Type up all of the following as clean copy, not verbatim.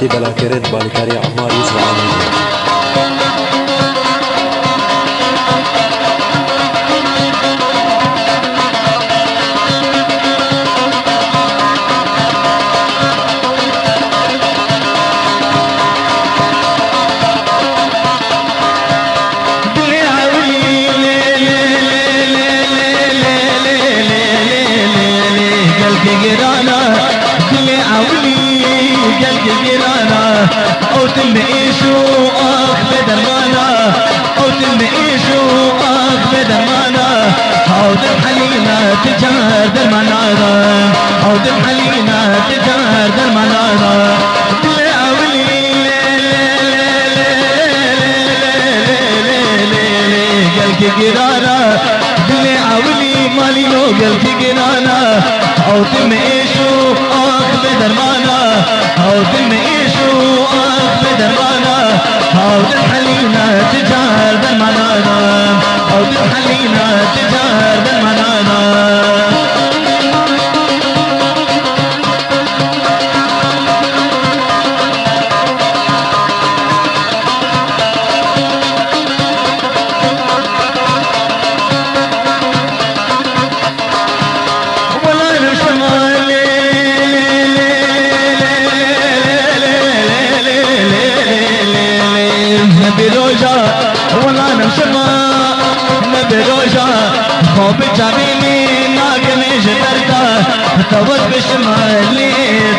بلا كرد بالكاري عمار يسمع عني تجار درمانارا او دم حلينا تجار درمانارا دل اولي قلبي قرانا دل اولي مالي لو قلبي قرانا او دم ايشو اخ بدرمانا او دم ايشو اخ بدرمانا او دم حلينا تجار درمانارا او دم حلينا تجار درمانارا خوب جميلي ناقنش دردا توت بشمالي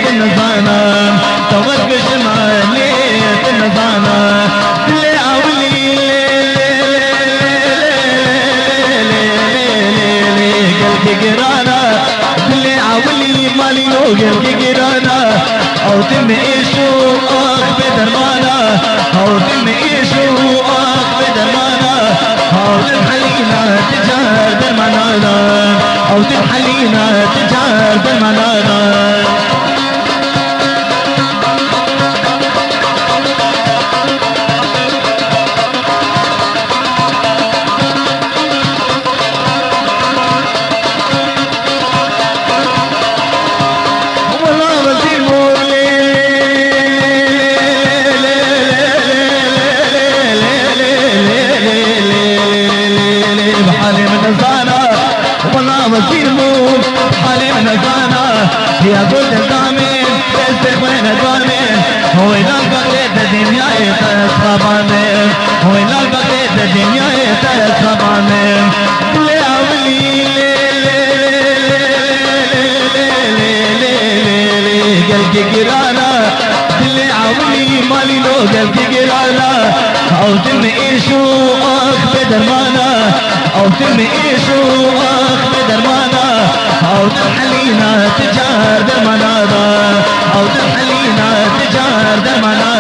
تنظانا توت بشمالي تنظانا دلي عولي قلبي قرانا دلي عولي مالي لو قلبي قرانا او دم ايشو اخ بدرمانا او دم ايشو اخ بدرمانا او دم حلينا تجار درمانانا او دم حلينا تجار درمانانا خبانه وين البقيت الدنيا خبانه لا ولي قلبي قرانا اللي عاولي مالي لو قلبي قرانا او تم ايشو اخ بدرمانا او تم ايشو اخ بدرمانا او تحلينا تجار درمانا او تحلينا تجار درمانا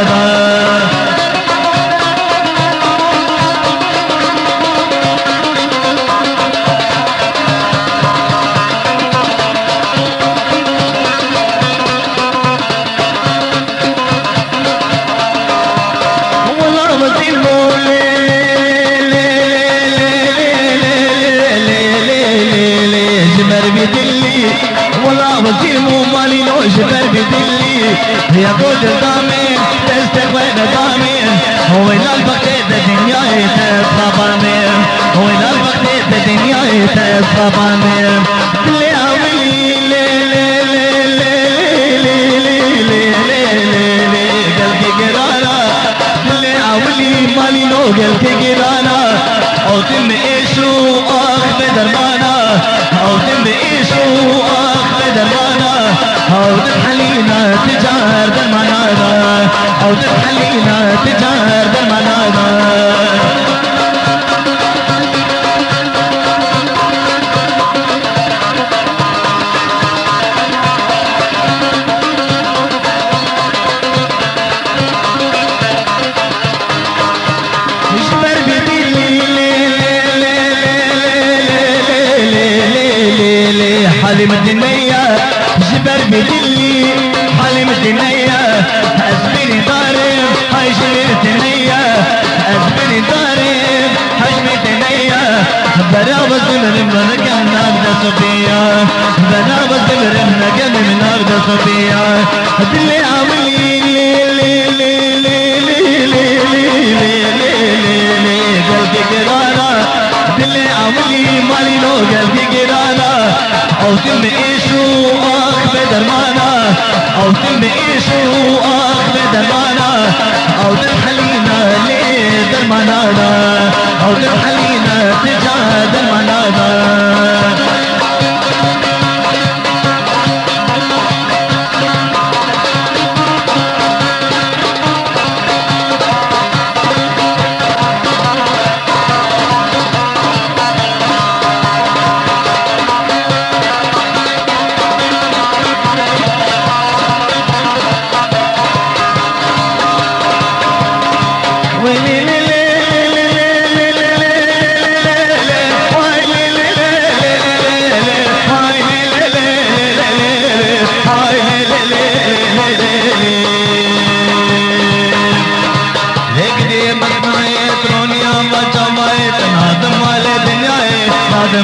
وزيمو مالي لو جبر بدلي يا قود الضامن تستقبل الضامن هو إلى البقيت الدنيا يتخبامن هو إلى البقيت الدنيا يتخبامن اللي عملي قلبي قرانا اللي عملي مالي لو قلبي قرانا أو تم إيشو أخ بدرمانا أو تم إيشو درمانا او تحلينا تجار درمانا او تحلينا تجار درمانا حلم الدنيا جبر بدلي حلم الدنيا أزبني ضارب حجم الدنيا أزبني ضارب حجم الدنيا بنا بزمر من كان نبدا صفيا بنا بزمر من كان نبدا صفيا دلي عملي قلبي قرانا دلي عملي مالي لو قلبي قرانا او تم ايشو اخ بدرمانا او تم ايشو اخ بدرمانا او تحلينا ليه درمانا او تحلينا تجاه درمانا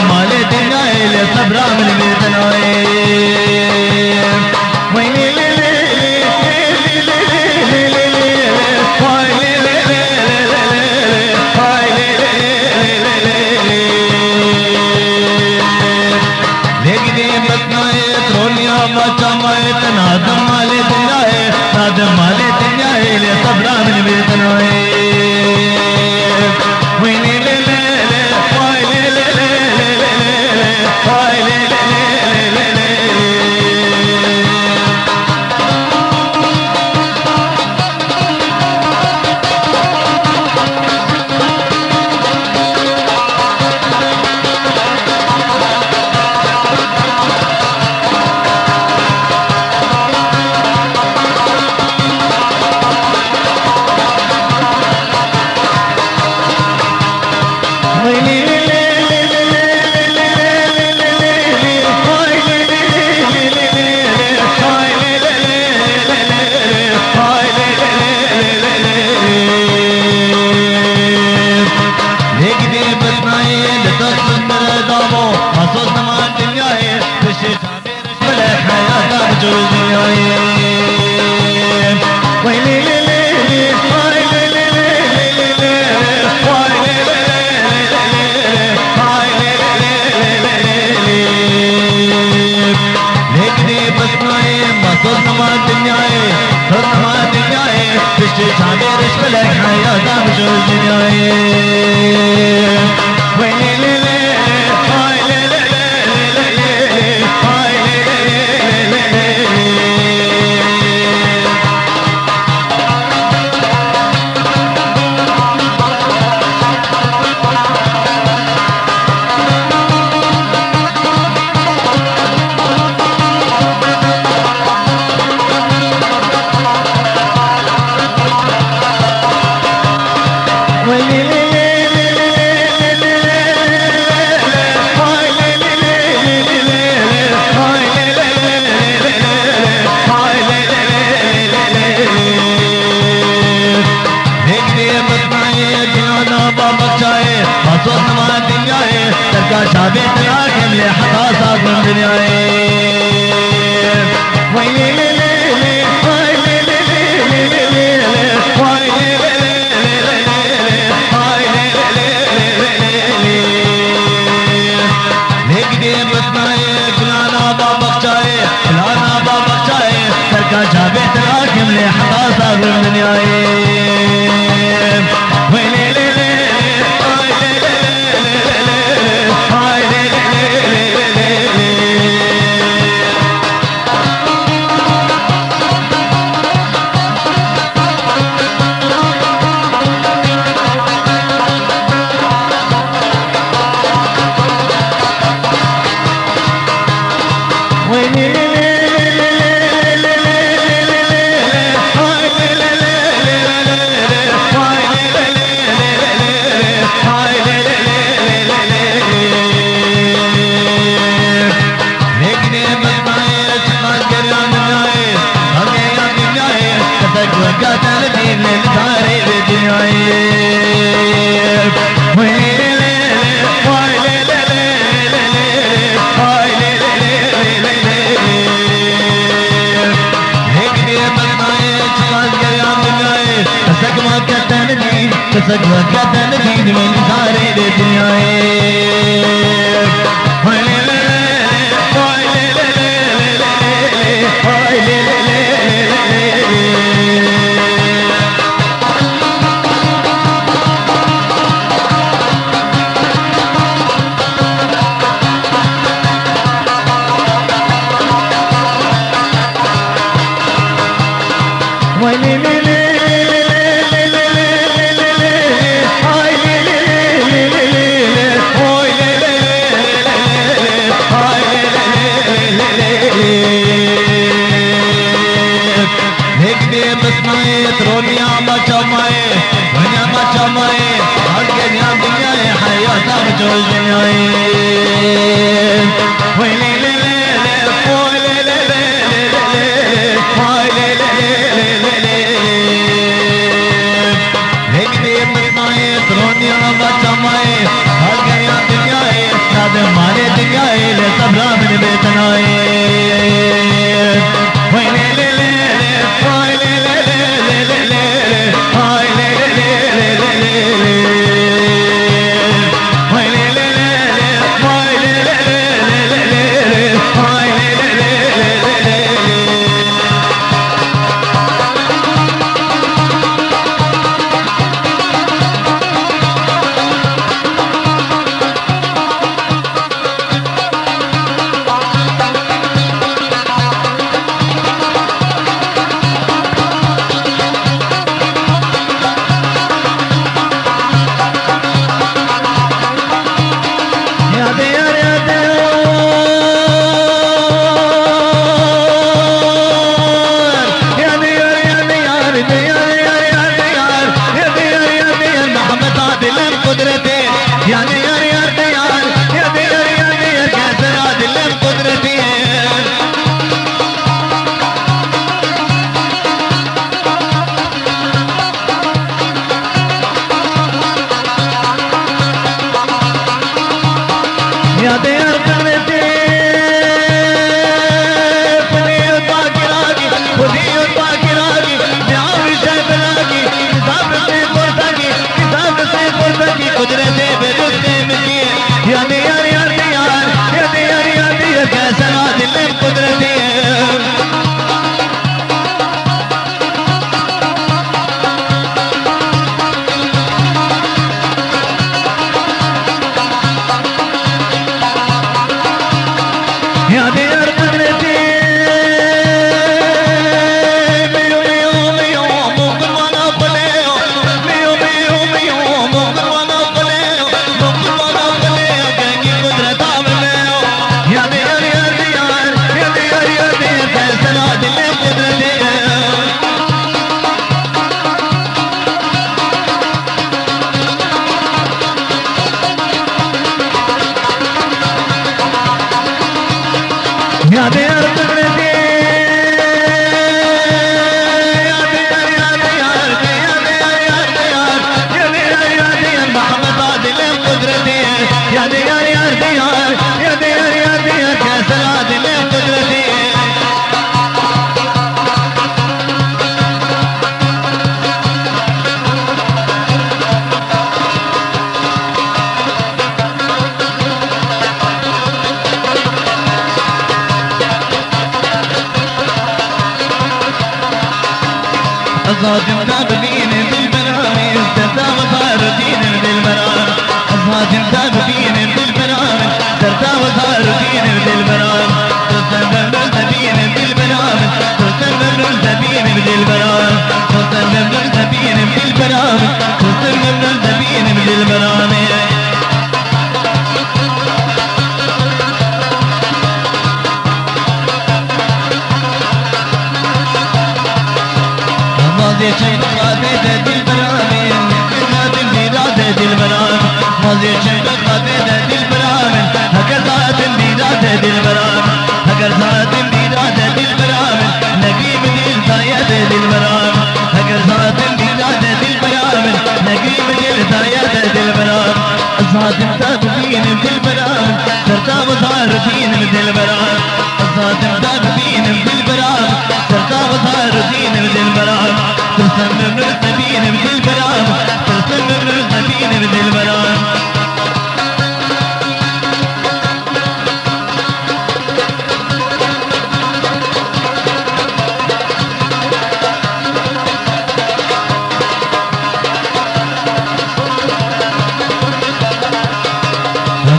مالي دنيا اللي صبرا من بيتناي ويني لقدي بطناي ترونيا بچاماي تنادم مالي دنيا نادم مالي دنيا اللي صبرا من بيتناي ويني يا ديار قدرتي الظالم ذابين بالبرامج ترتاح وصار دين بالبرامج الظالم ذابين بالبرامج ترتاح وصار دين بالبرامج تستمر الذبين بالبرامج تستمر الذبين بالبرامج تستمر الذبين بالبرامج تستمر الذبين بالبرامج ماضي شيء قادة بالبرامج هكذا بإرادة البرامج ماضي شيء قادة بالبرامج هكذا بإرادة البرامج هكذا بإرادة البرامج نقيب الهداية للبرامج هكذا بإرادة البرامج نقيب الهداية للبرامج الصادم تابين بالبرامج ترتاح وصار دين بالبرامج الصادم تابين بالبرامج ترتاح وصار دين بالبرامج تستمر الذبين بالبرامج تستمر الذبين بالبرامج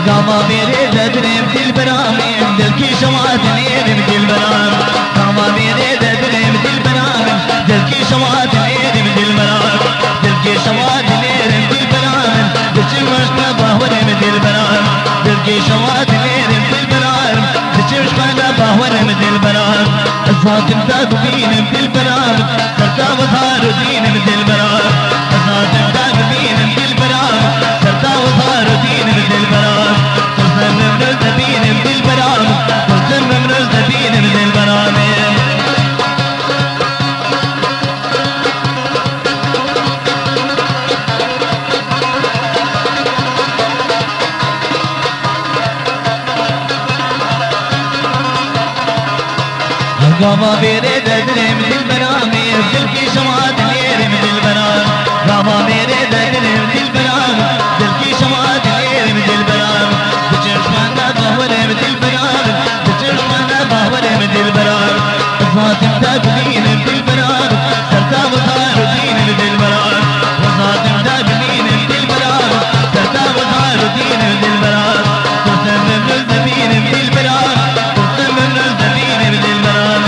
قاما मेरे ददरे दिल बरामे दिल की शमात नेर दिल बराम قاما मेरे ददरे दिल बरामे दिल की शमात नेर दिल बराम दिल की शमात नेर दिल बराम दिल चिमशना बाहर में दिल बराम दिल की शमात नेर दिल बराम दिल चिमशना बाहर में दिल बराम الظالم ذابين दिल बराम करता वसार दीन दिल बराम الظالم ذابين दिल बराम करता वसार दीन दिल बराम تستمر الذبين بالبرام تستمر الذبين بالبرام قاما मेरे ददरे दिल बरामे दिल की शमात नेर दिल बराम قاما मेरे ददरे दिल बरामे दिल की शमात नेर दिल बराम تشمنا باور दिल बराम تشمنا باور दिल बराम الظالم ذابين दिल बराम ترتاح وصار دين दिल बराम الظالم ذابين दिल बराम ترتاح وصار دين दिल बराम تستمر الذبين दिल बराम تستمر الذبين दिल बराम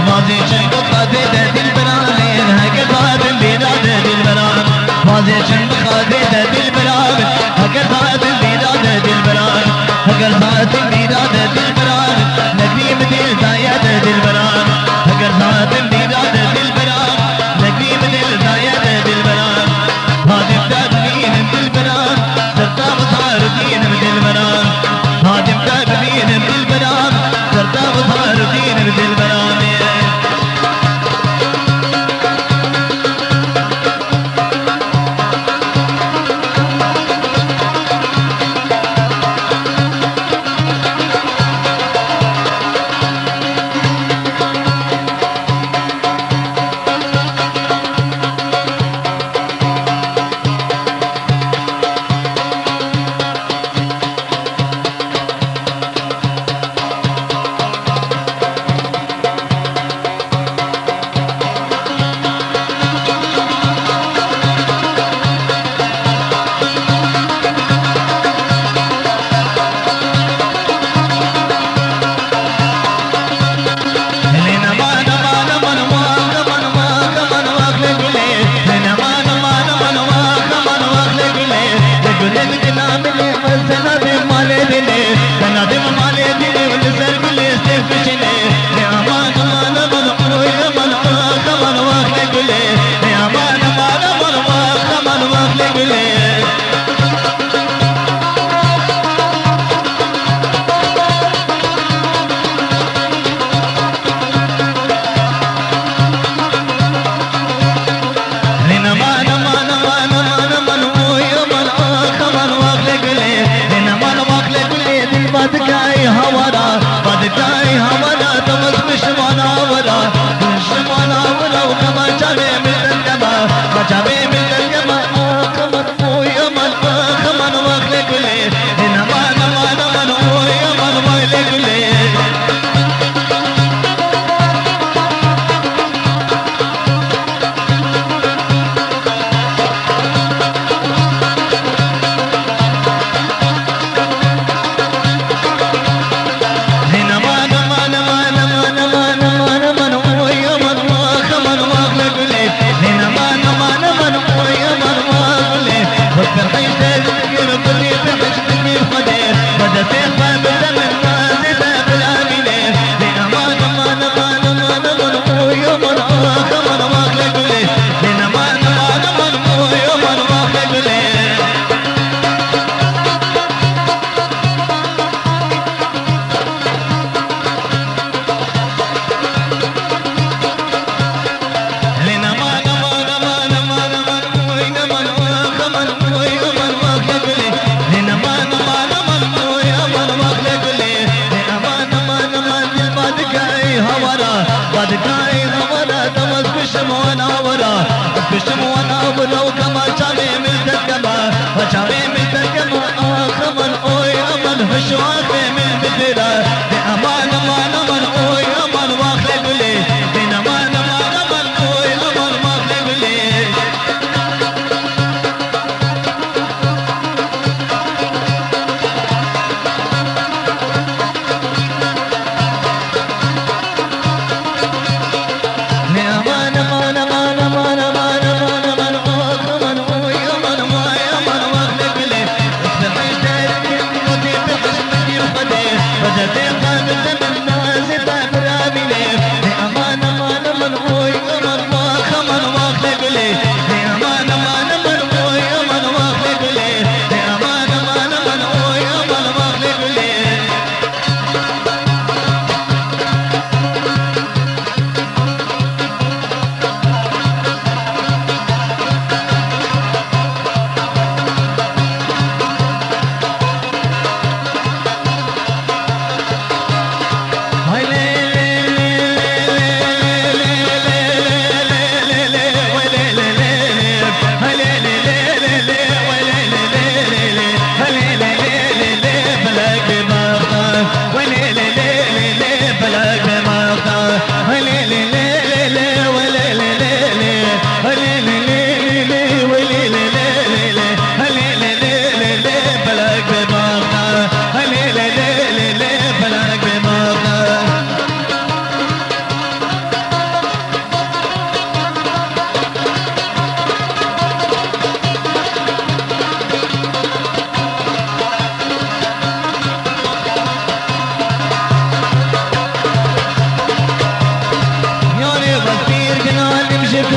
ماضي شنق قادة दिल बरामे هكذا بإرادة दिल बराम ماضي شنق قادة दिल बरामे هكذا بإرادة दिल बराम هكذا بإرادة दिल बराम نقيم الهداية दिल बराम هكذا بإرادة दिल बराम نقيم الهداية दिल बराम هادم تابين दिल बराम ترتاح وصار دين दिल बराम هادم تابين दिल बराम ترتاح وصار دين दिल बराम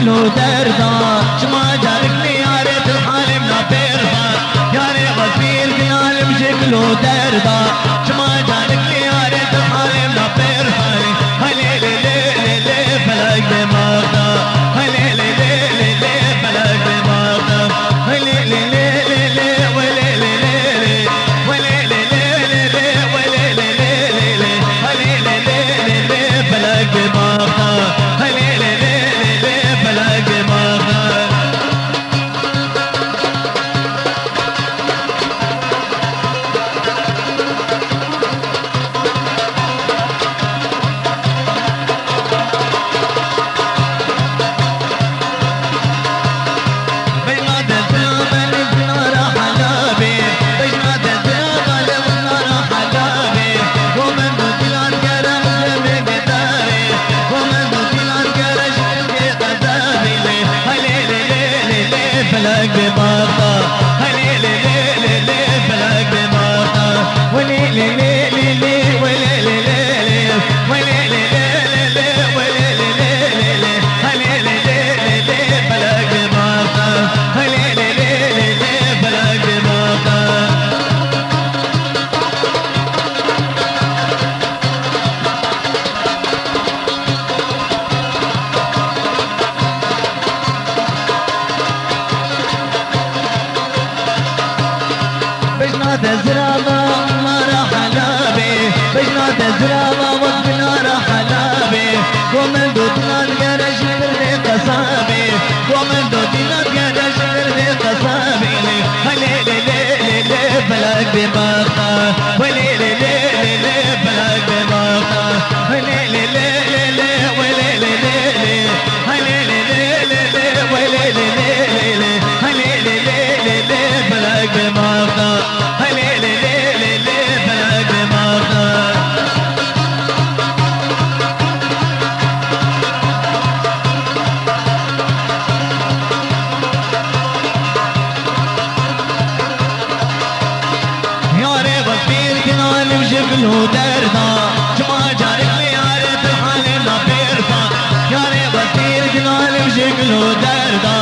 شكله دردا شما جارك لي يا ريت الحال منا بيرضى يا ريت غفير قلالم شكله دردا شما جارك لي يا ريت الحال منا بيرضى هلي لي لي لي لي فلك دماغنا هلي لي لي لي لي فلك دماغنا هلي لي لي لي لي ولي لي لي لي ولي لي لي لي ولي لي لي لي هلي لي لي لي لي فلك دماغنا هلي لي لي لي فلك دماغنا فلك بماطا هلي لي لي لي لي فلك بماطا ولي لي لي لي لي ولي لي لي لي ولي لي لي لي ولي لي لي لي هلي لي لي لي لي فلك بماطا هلي لي لي لي لي فلك بماطا تزرابا ما راح لابي بجنا تزرابا وقتنا راح لابي ومن دوتنا القرش برني قصابي ومن دوتنا القرش برني قصابي هلي لي لي لي لي فلك دماغنا ولي لي لي لي لي فلك دماغنا هلي لي لي لي لي ولي لي لي لي هلي لي لي لي لي ولي لي لي لي هلي لي لي لي لي فلك دماغنا هلي لي لي لي لي فلك دماغنا يا ريت غفير كنال بشكله دردا شما جارك لي يا ريت الحال لا بيرضى يا ريت غفير كنال بشكله دردا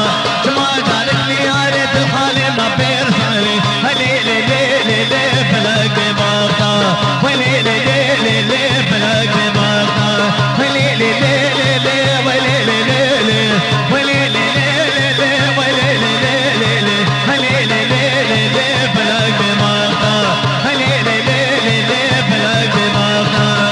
شما جارك لي يا ريت الحال لا بيرضى هلي لي لي لي لي فلك دماغنا ولي لي لي لي لي فلك دماغنا هلي لي لي لي لي ولي لي لي لي ولي لي لي لي ولي لي لي لي هلي لي لي لي لي فلك دماغنا هلي لي لي لي لي فلك دماغنا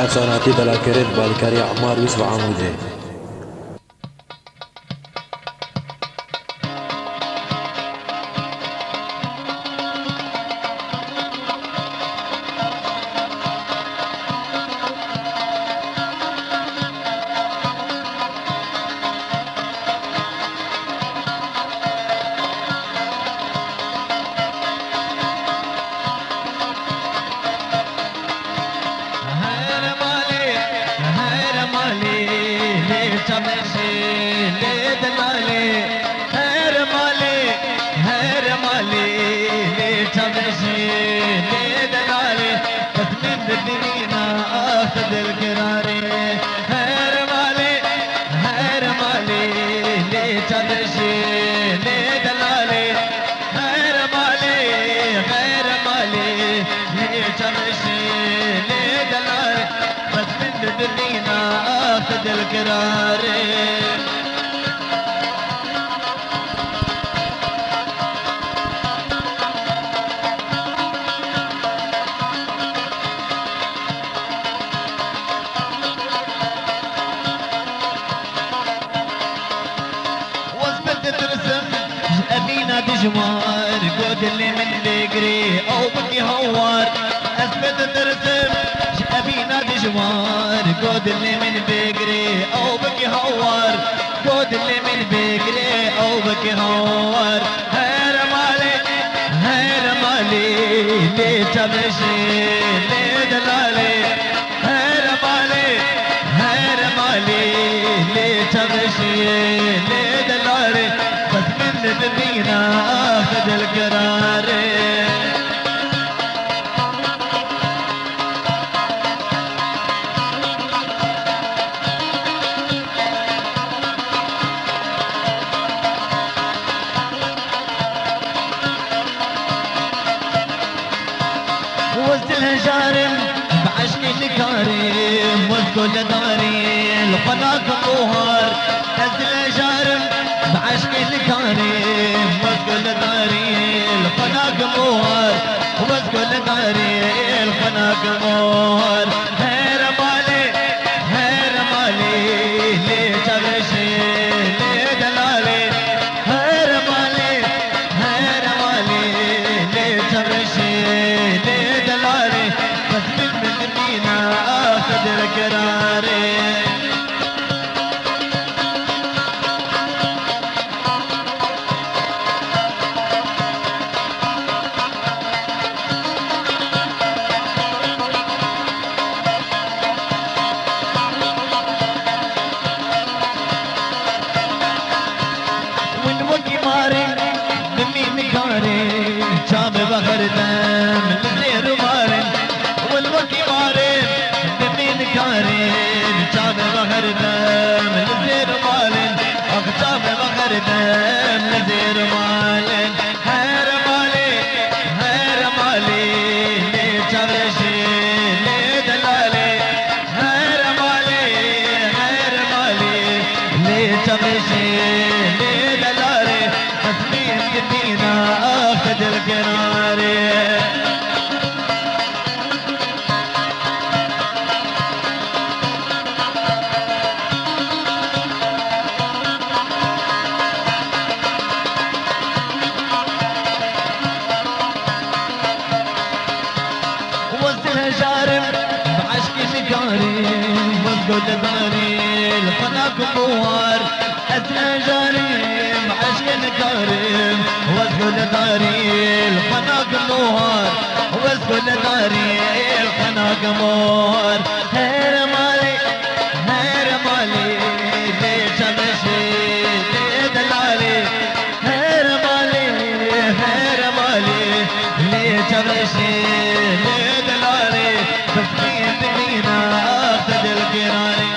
افساناتی دلاکرت بالکاری عمار یوسف عاموزه. القرار دجوار قود اللي من بقري او بكي هوار اثبت ترسم ابينا دجوار قود اللي من بقري او بكي هوار قود اللي من بقري او بكي هوار هير مالي ليه تبشي ليه دلالي هير مالي ليه تبشي ليه دلالي بس من بدينا اخذ القرار وزلها جارم بعشق الكريم وزقل داري القناق طهار نزلها جارم بعشق الكريم وزقل داري القناق طهار وزقل داري القناق طهار هير مالي ليه تبشي ليه دلالي هير مالي ليه تبشي ليه دلالي بس من مدينة اخذ القراري شام بخر دم لزير مارن والوكي مارن بمين كارن شام بخر دم لزير مارن اخ شام بخر دم لزير مارن هير مالي ليه تبرشي ليه دلالي هير مالي ليه تبرشي ليه دلالي تسمين قدينا اخذ القراري وزلها جارم بعشق شكاري وزقل داري الخناق طوار ازلها جارم بعشق شكاري وزقل داري الخناق طوار وزقل داري الخناق موار هير مالي ليه تمشي ليه دلالي هير مالي ليه تمشي ليه دلالي تسمين بدينا اخذ القراري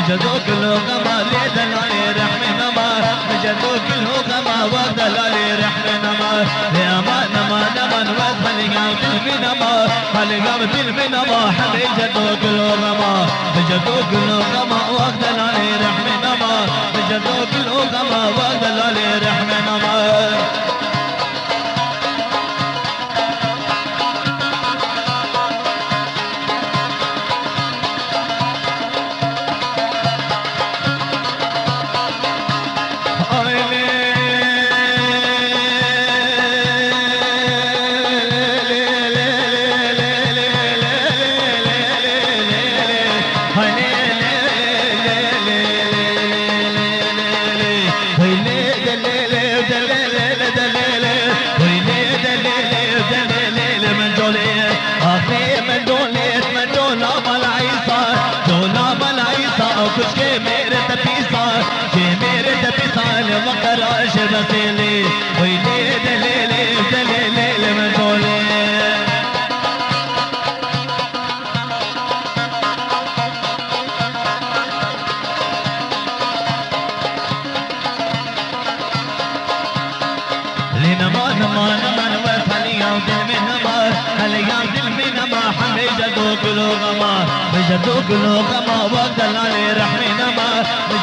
مجدوك الغما لدلالي رحمنا ما مجدوك الغما ودلالي رحمنا ما يا ما نما نما وصلي قلبنا ما خلقام قلبنا ما حبي جدوك الغما مجدوك الغما ودلالي رحمنا ما مجدوك الغما ودلالي رحمنا ما कुछ के मेरे तपीसा के मेरे तपीसा ले वकराश बसेले वही ले ले मैं बोले नमा नमा नमा नमा फलियां दिल में नमा फलियां दिल में नमा हमें जदोक लोगमा जदोक लोगमा वदलाले रहमे नमा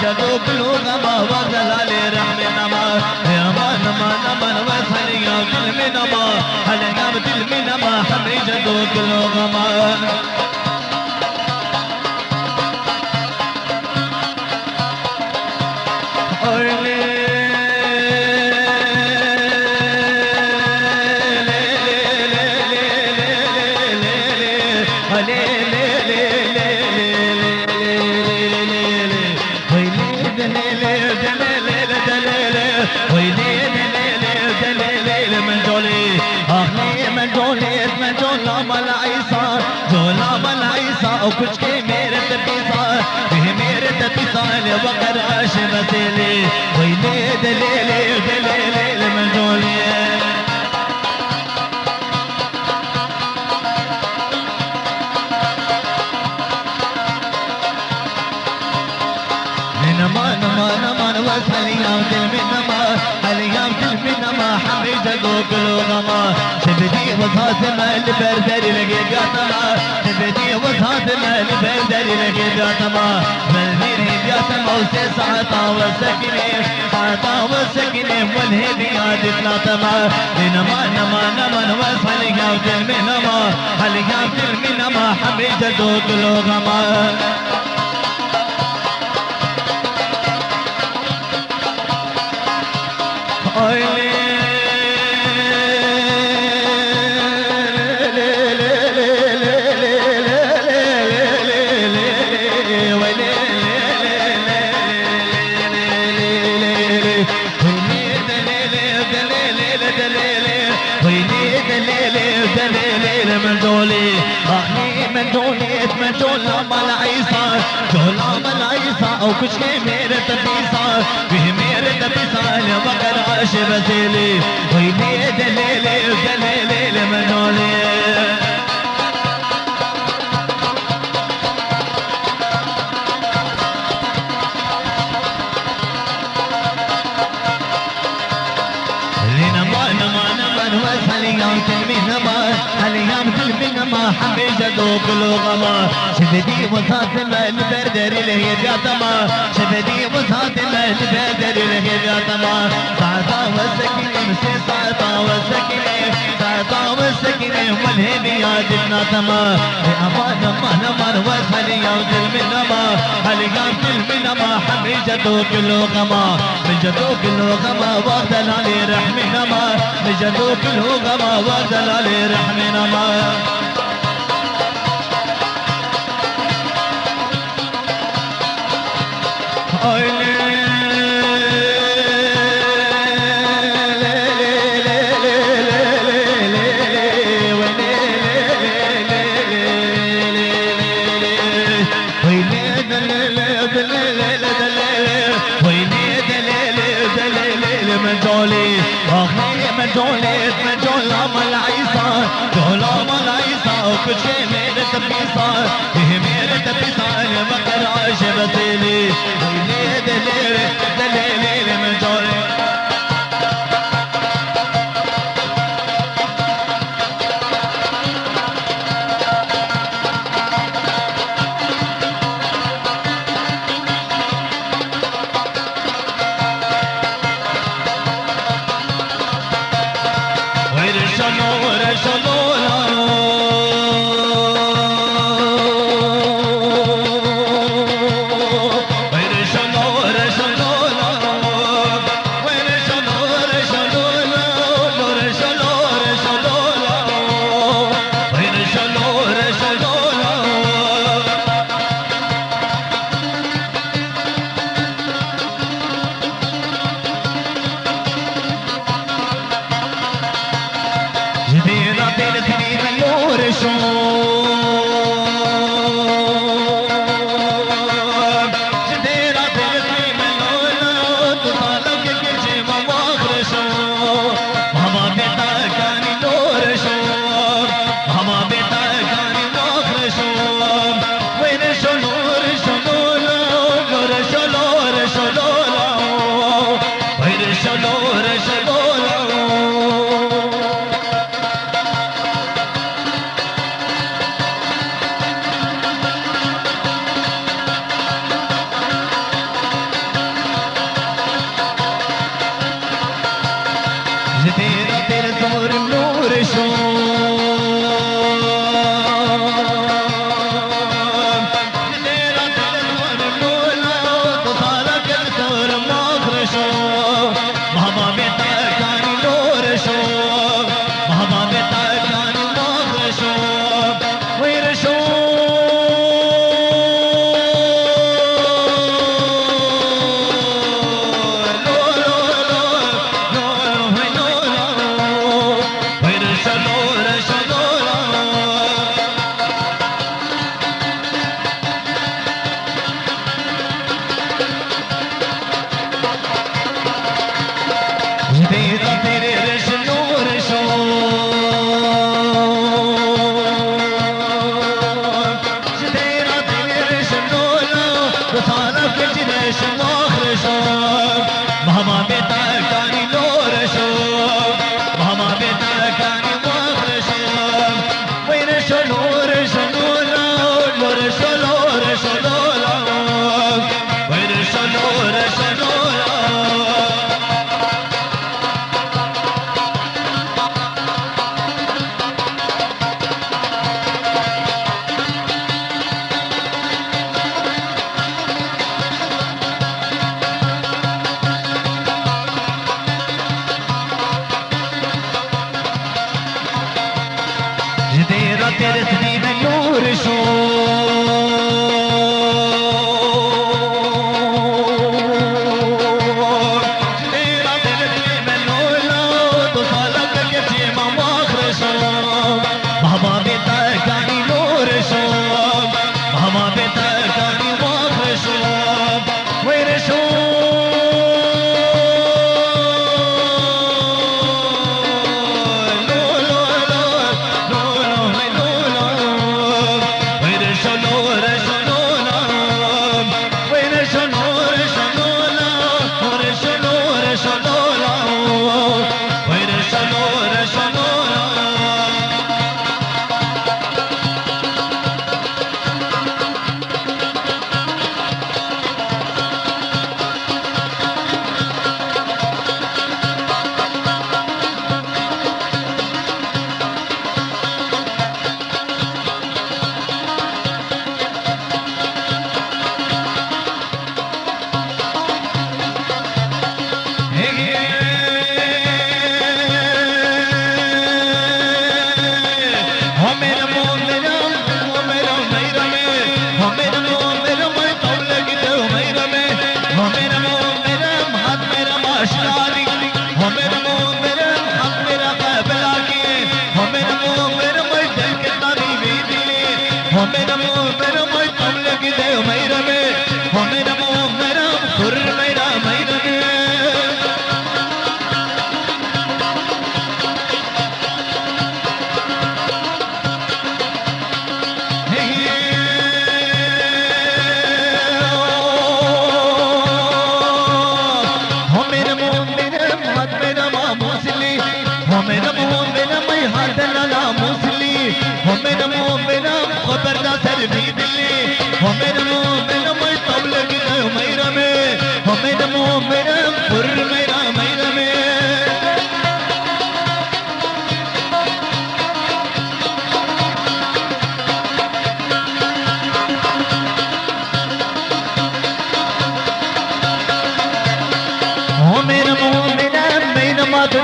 जदोक लोगमा वदलाले रहमे नमा नमा नमा नमा नमा फलियां दिल में नमा फलियां दिल में नमा हमें जदोक लोगमा कुछ के मेरे तपीसा मेरे तपीसा ले वकर आश बसेले वही ले मैं डोले नमा नमा नमा नमा फलियां दिल में नमा फलियां दिल में नमा हमें जदोक लोगमा शबदी वसात महल पर दर लगे गातमा शबदी वसात महल पर दर लगे गातमा मेरे गातमा उसे साता व सकीने वल्हे दिया जितना तमा नमा नमा नमा नमा फलियां दिल में नमा फलियां दिल में नमा हमें जदोक लोगमा मैं डोला मलाइसा और कुछ के मेरे तपीसा मेरे तपीसा वकर आश बसेले वही ले मैं डोले हमें जदोक लोगमा शबदी वसात महल पर दर लगे जातमा शबदी वसात महल पर दर लगे जातमा साता व सकीने वल्हे दिया जितना तमा अमान मन मन व फलियां दिल में नमा फलियां दिल में नमा हमें जदोक लोगमा वदलाले रहमे नमा जदोक लोगमा वदलाले रहमे नमा مجولي آخری مجولت مجولا مال عیسا جولا مال عیسا کچھ میرے تپیسا یہ میرے تپیسا مقر عاش بطیلی ویلی دلیر دلیلی مجولي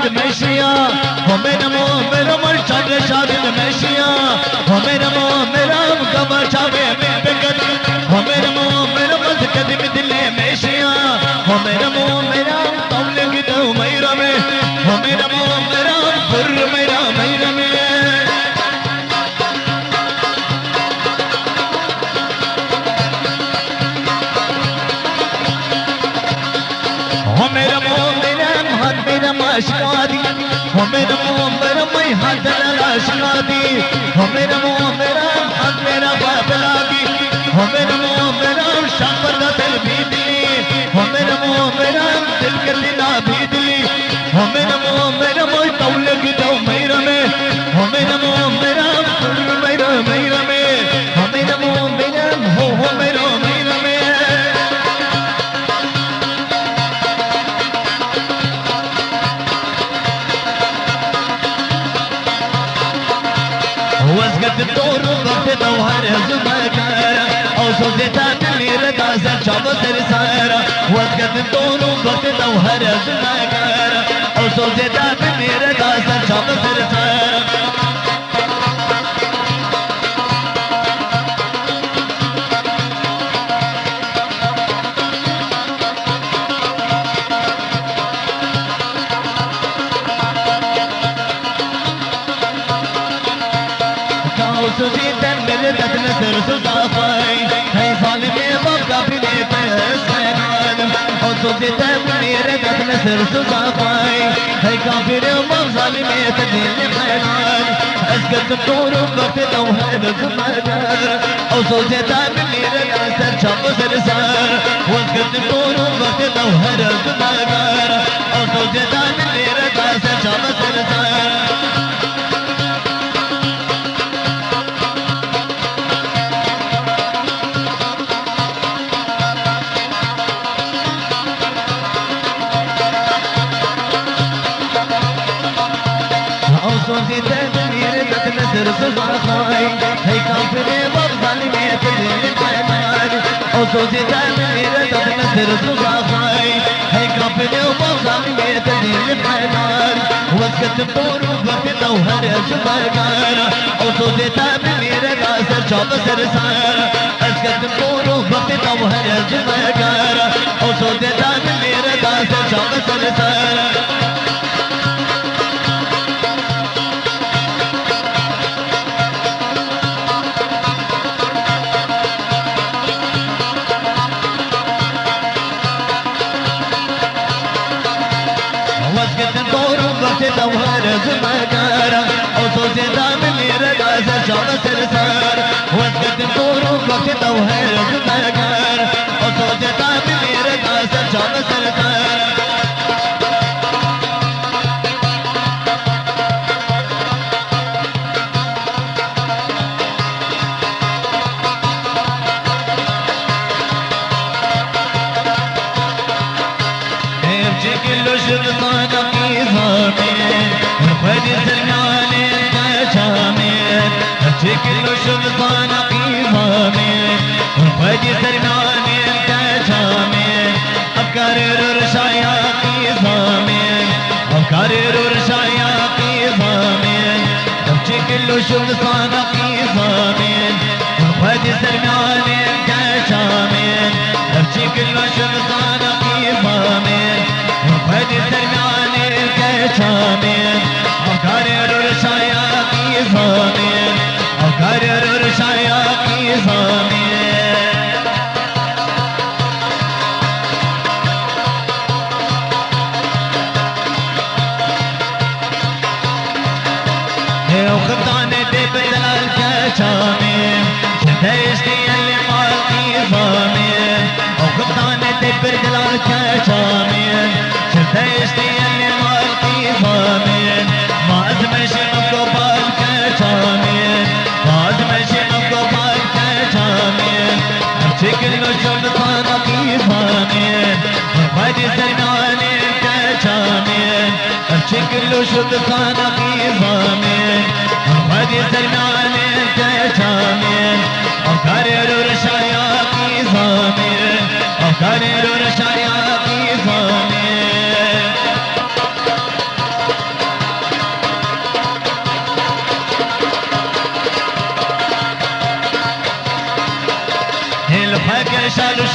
शादिद मैशिया हो मेरा मेरा मुर्शद शादिद मैशिया हो मेरा कबर छावे में बेगत हो मेरा मस्कद में दिले मैशिया हो मेरा तौलिग दो मेरा में हो मेरा फुर मेरा मेरा में हो मेरा हाथ मेरा माशकादी हो मेरा मैं हाथ लाशकादी हो मेरा हाथ मेरा बाबलागी हो मेरा शापर दा दिल भी दिली हो मेरा दिल के दिला भी दिली हो मेरा मोई तौलग दो मेरा में हो मेरा मेरा में हो मेरा हो मेरा में واسقط الدور وقت دوار زمكر او صوتها تمير داسر شابط رسالة واسقط الدور وقت دوار زمكر او صوتها تمير داسر شابط رسالة सुजीतन मेरे दतन सिर सुजाफाई है सालिमे बाबा भी लेते हैं सैनान और सुजीतन मेरे दतन सिर सुजाफाई है काफिर मम सालिमे तदिल सैनान अस्कत तोरो वक्त तो है जुमगर और सुजीतन मेरे दतन छप सिर सर अस्कत तोरो वक्त तो है जुमगर और सुजीतन मेरे दतन छप सिर सर मेरे दतन सिर सुजाफाई है काफिरे बब्जाली में दिल पैमान और सोचता मेरे दतन सिर सुजाफाई है काफिरे बब्जाली में दिल पैमान वस्कत तोरू वक्त तो हर जुमगर और सोचता मेरे दासर चौब सिर सार अस्कत तोरू वक्त तो हर जुमगर और सोचता मेरे दासर चौब सिर सार दोहर जुमगर और सोचता मेरे दास चौब सिर सर वस्कत तोरू वक्त दोहर जुमगर और सोचता मेरे दास चौब सिर सर किलो शुद्ध फज सरमाने में अच्छे किलो शुल्तान पीवा में फज सरमाने में अब करे रुरशाया पीवा में अब करे रुरशाया पीवा में अच्छे किलो शुल्तान पीवा में फज सरमाने में अच्छे किलो शुल्तान पीवा में फज सरमाने में घर रुरशाया की ज़मीन घर रुरशाया की ज़मीन है खुदाने दे बदल के चामे देशती अल्ले माल की ज़मीन खुदाने दे बदल के चामे देशती अल्ले माल की ज़मीन बाज में शिम को पाल के चामें बाज में शिम को पाल के चामें अच्छे किलो शुल्तान की ज़मीन फज सरमाने के चामें अच्छे किलो शुल्तान की ज़मीन फज सरमाने के चामें घर रुरशाया की ज़मीन घर रुरशाया की ज़मीन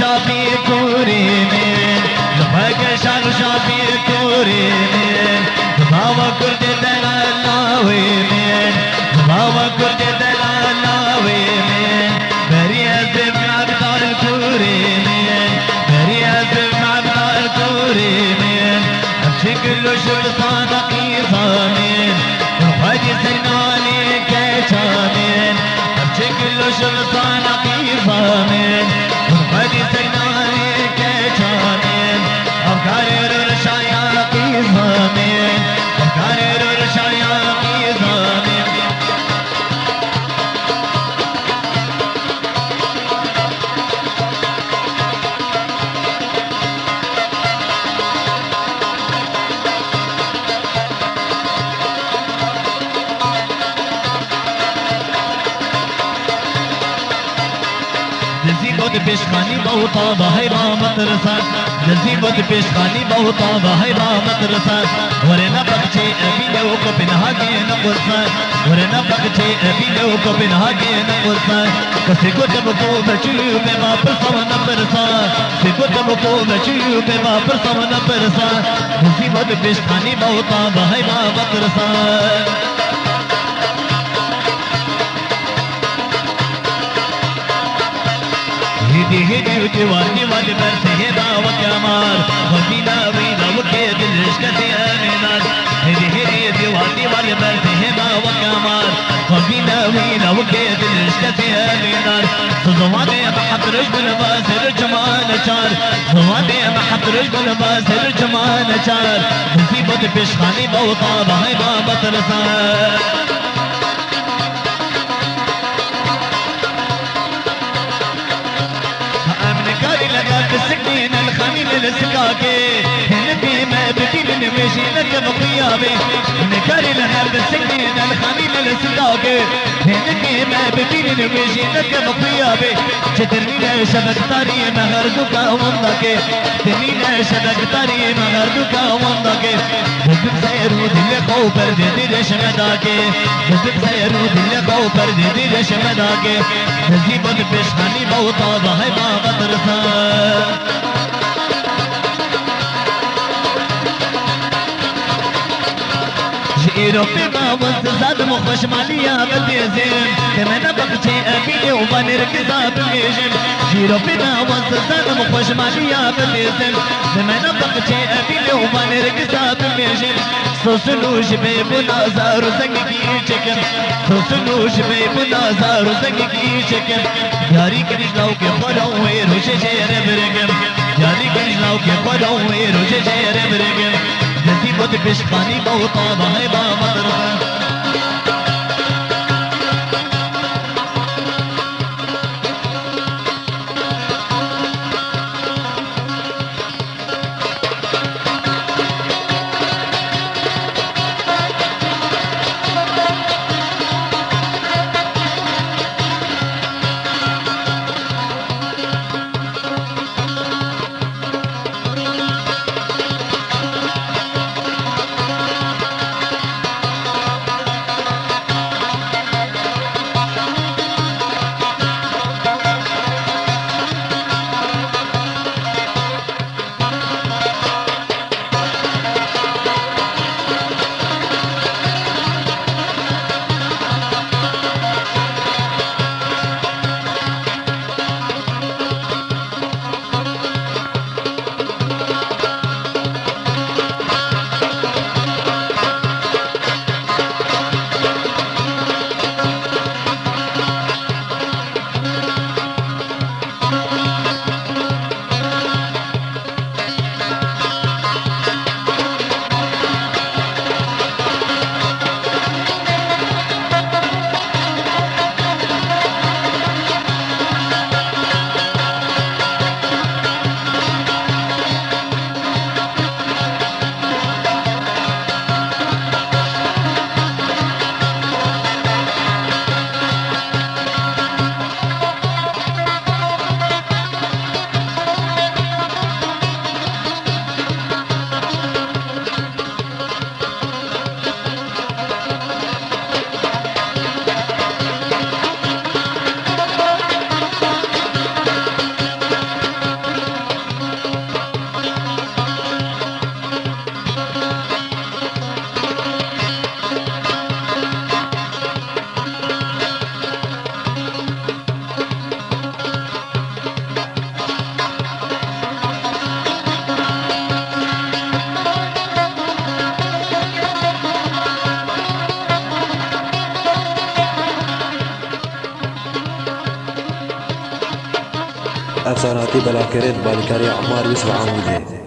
شافي كوريمين لباك شافي كوريمين بابا كرد دلالويمين بابا كرد دلالويمين بريز بمعبد الكوريمين بريز بمعبد الكوريمين بشكل شوف صادقي صامين وفادي سنالي كشامين بشكل شوف صادقي صامين وفادي سنالي كشامين أفكاري رشايا قيصامين أفكاري رشايا قيصامين جزيبة بشخاني بوطا بهيبا مدرسة جزيبة بشخاني بوطا بهيبا مدرسة ورنا بقشي أبي لوك بنهاجي نقصة ورنا بقشي أبي لوك بنهاجي نقصة كسيكو تبقو بچيو بما برسا ونبرسا سيكو تبقو بچيو بما برسا ونبرسا جزيبة بشخاني بوطا بهيبا مدرسة هدي هدي وديواني والي برسهدا وكامار وفينا وينا وكيد الرشكة آمنار هدي هدي ديواني والي برسهدا وكامار وفينا وينا وكيد الرشكة آمنار صزواني محب رجل باسر جمان چار صزواني محب رجل باسر جمان چار مصيبت بشخاني بوطا بهيبا بطرسان السكين الخميل السكاكي هنبي ما بديل نمشي لك بقيابي نكاري الحرب السكين الخميل السكاكي هنبي ما بديل نمشي لك بقيابي جترنينا شبك تاري مهردك ومضاكي ترنينا شبك تاري مهردك ومضاكي بزب سيرو دل خوفر دي شمداكي بزب سيرو دل خوفر دي شمداكي نزيبت بشخاني بوطا بهيبا مدرسة جيرو بما وزاد مخش ماليا بديزين كمان بقتي أبيني وما نركزها بالجيم جيرو بما وزاد مخش ماليا بديزين كمان بقتي أبيني وما نركزها بالجيم سوسنو شبيب نازار زنگي چکن سوسنو شبيب نازار زنگي چکن یاری کریشلاو کے خودو وی روش شیر برگم یاری کریشلاو کے خودو وی روش شیر برگم نصیبت بشخانی بوطا بهیبا مدرسه افساناتی بلاکرد بالیکاری عمار یوسف عامودی